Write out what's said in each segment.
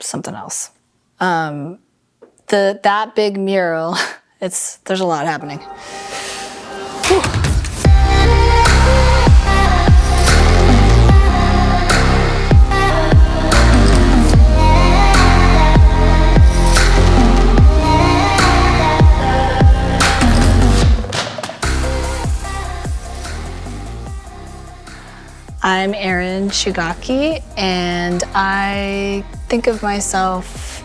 something else. That big mural, there's a lot happening. Whew. I'm Erin Shigaki, and I think of myself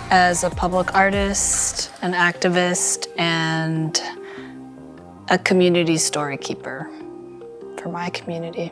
as a public artist, an activist, and a community story keeper for my community.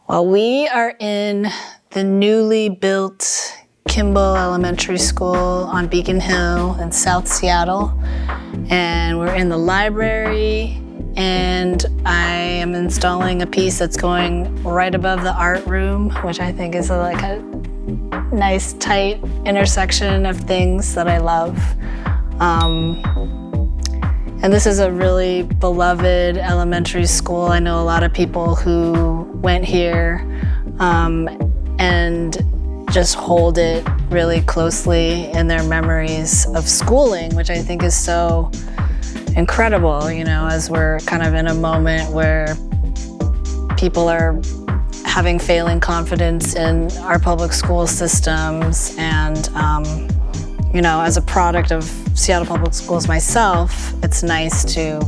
Well, we are in the newly built Kimball Elementary School on Beacon Hill in South Seattle. And we're in the library, and I am installing a piece that's going right above the art room, which I think is like a nice, tight intersection of things that I love. And this is a really beloved elementary school. I know a lot of people who went here and just hold it really closely in their memories of schooling, which I think is so incredible, you know, as we're kind of in a moment where people are having failing confidence in our public school systems. And, you know, as a product of Seattle Public Schools myself, it's nice to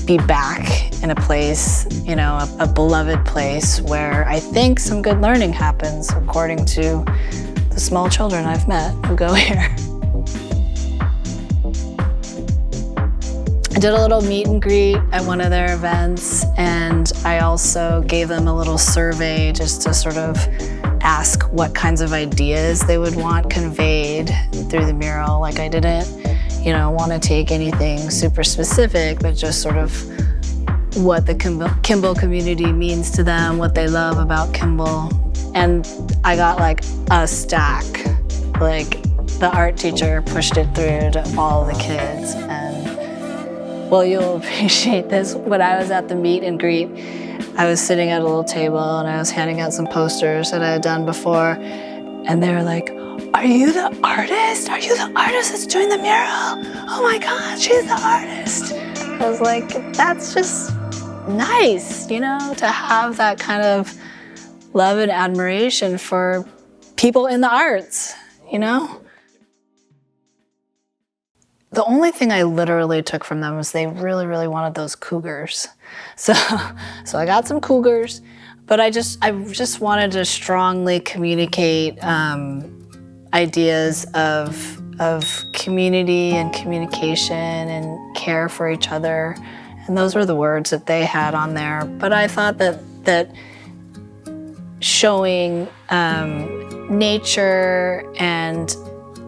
be back in a place, you know, a beloved place where I think some good learning happens, according to the small children I've met who go here. I did a little meet and greet at one of their events, and I also gave them a little survey just to sort of ask what kinds of ideas they would want conveyed through the mural. Like, I didn't, you know, want to take anything super specific, but just sort of what the Kimball community means to them, what they love about Kimball. And I got like a stack. Like, the art teacher pushed it through to all the kids. And, well, you'll appreciate this. When I was at the meet and greet, I was sitting at a little table and I was handing out some posters that I had done before. And they were like, "Are you the artist? Are you the artist that's doing the mural? Oh my God, she's the artist." I was like, that's just nice, you know, to have that kind of love and admiration for people in the arts, you know? The only thing I literally took from them was they really, really wanted those cougars. So I got some cougars, but I just wanted to strongly communicate ideas of community and communication and care for each other. And those were the words that they had on there. But I thought that showing nature and,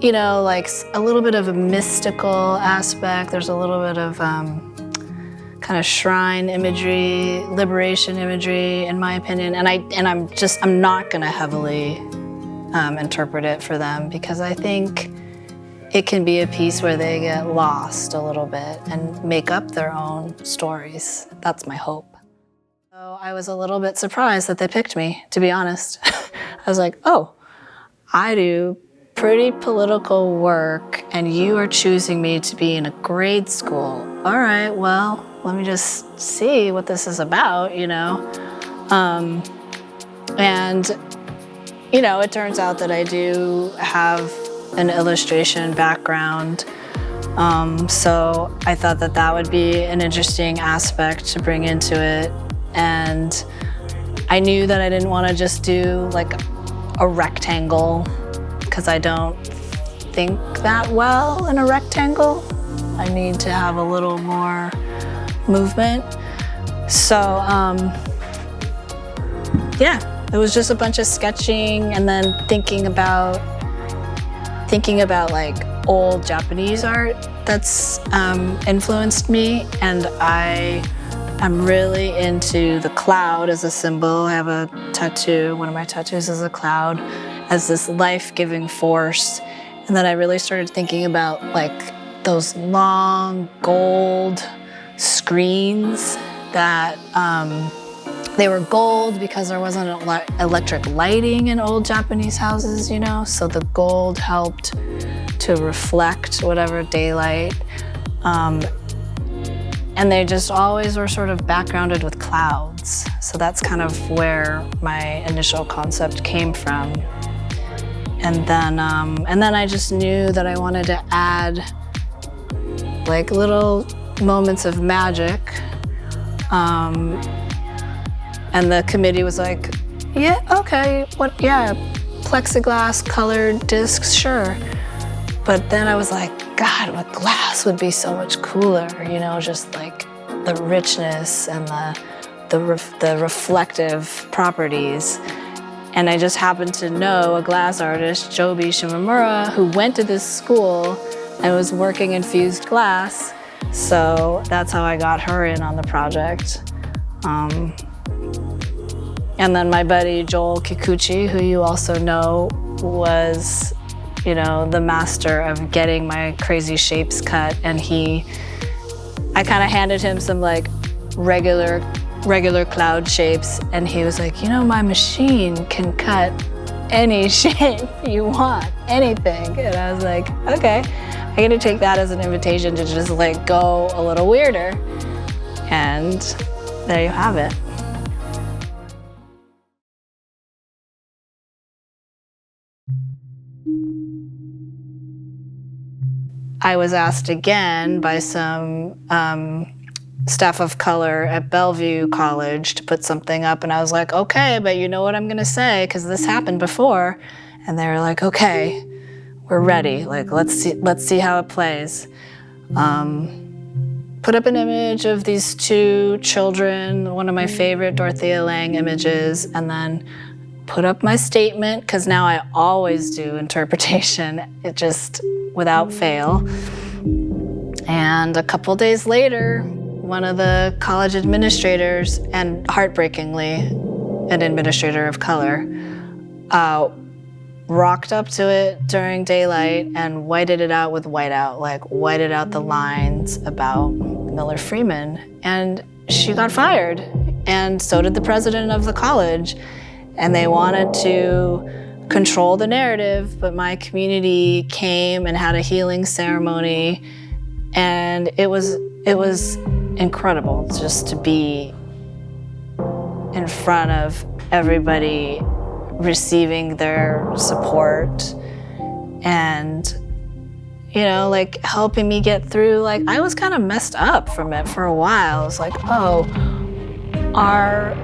you know, like a little bit of a mystical aspect. There's a little bit of kind of shrine imagery, liberation imagery, in my opinion. And I'm not gonna heavily interpret it for them, because I think it can be a piece where they get lost a little bit and make up their own stories. That's my hope. So I was a little bit surprised that they picked me, to be honest. I was like, oh, I do pretty political work and you are choosing me to be in a grade school. All right, well, let me just see what this is about, you know? And, you know, it turns out that I do have an illustration background. So I thought that that would be an interesting aspect to bring into it. And I knew that I didn't want to just do like a rectangle, because I don't think that well in a rectangle. I need to have a little more movement. So yeah, it was just a bunch of sketching and then thinking about like old Japanese art that's influenced me. And I I'm really into the cloud as a symbol. I have a tattoo. One of my tattoos is a cloud as this life-giving force. And then I really started thinking about like those long gold screens that they were gold because there wasn't electric lighting in old Japanese houses, you know? So the gold helped to reflect whatever daylight. And they just always were sort of backgrounded with clouds. So that's kind of where my initial concept came from. And then I just knew that I wanted to add like little moments of magic. And the committee was like, yeah, okay, plexiglass colored discs, sure. But then I was like, God, with glass would be so much cooler, you know, just like the richness and the reflective properties. And I just happened to know a glass artist, Jobi Shimamura, who went to this school and was working in fused glass. So that's how I got her in on the project. And then my buddy Joel Kikuchi, who you also know, was, you know, the master of getting my crazy shapes cut. And I kind of handed him some like regular cloud shapes, and he was like, you know, my machine can cut any shape you want, anything. And I was like, okay, I'm gonna take that as an invitation to just like go a little weirder. And there you have it. I was asked again by some staff of color at Bellevue College to put something up, and I was like, okay, but you know what I'm gonna say, because this happened before. And they were like, okay, we're ready. Like, let's see how it plays. Put up an image of these two children, one of my favorite Dorothea Lange images, and then put up my statement, because now I always do interpretation, it just without fail. And a couple days later, one of the college administrators, and heartbreakingly, an administrator of color, rocked up to it during daylight and whited it out with whiteout, like whited out the lines about Miller Freeman. And she got fired, and so did the president of the college. And they wanted to control the narrative, but my community came and had a healing ceremony, and it was incredible just to be in front of everybody receiving their support and, you know, like helping me get through. Like, I was kind of messed up from it for a while. I was like, oh, our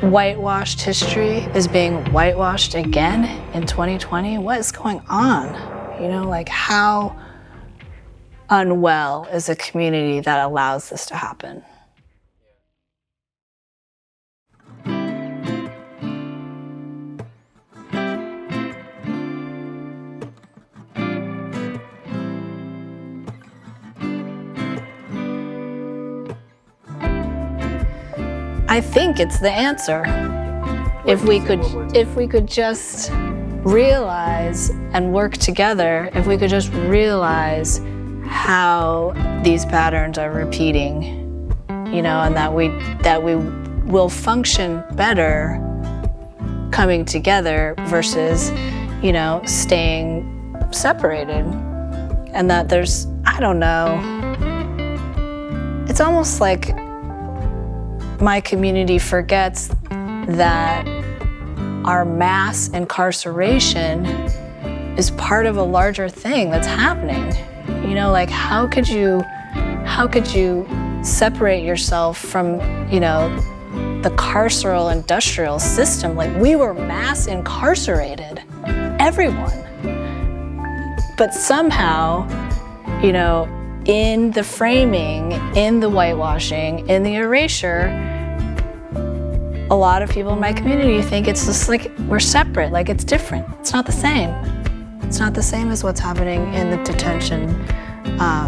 whitewashed history is being whitewashed again in 2020. What is going on? You know, like, how unwell is a community that allows this to happen? I think it's the answer. If we could just realize and work together, if we could just realize how these patterns are repeating, you know, and that we will function better coming together versus, you know, staying separated. And that there's, I don't know, it's almost like my community forgets that our mass incarceration is part of a larger thing that's happening. You know, like, how could you separate yourself from, you know, the carceral industrial system? Like, we were mass incarcerated, everyone. But somehow, you know, in the framing, in the whitewashing, in the erasure, a lot of people in my community think it's just like we're separate, like it's different. It's not the same. It's not the same as what's happening in the detention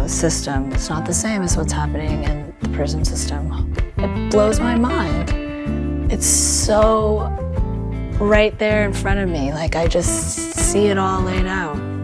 system. It's not the same as what's happening in the prison system. it blows my mind. It's so right there in front of me, like I just see it all laid out.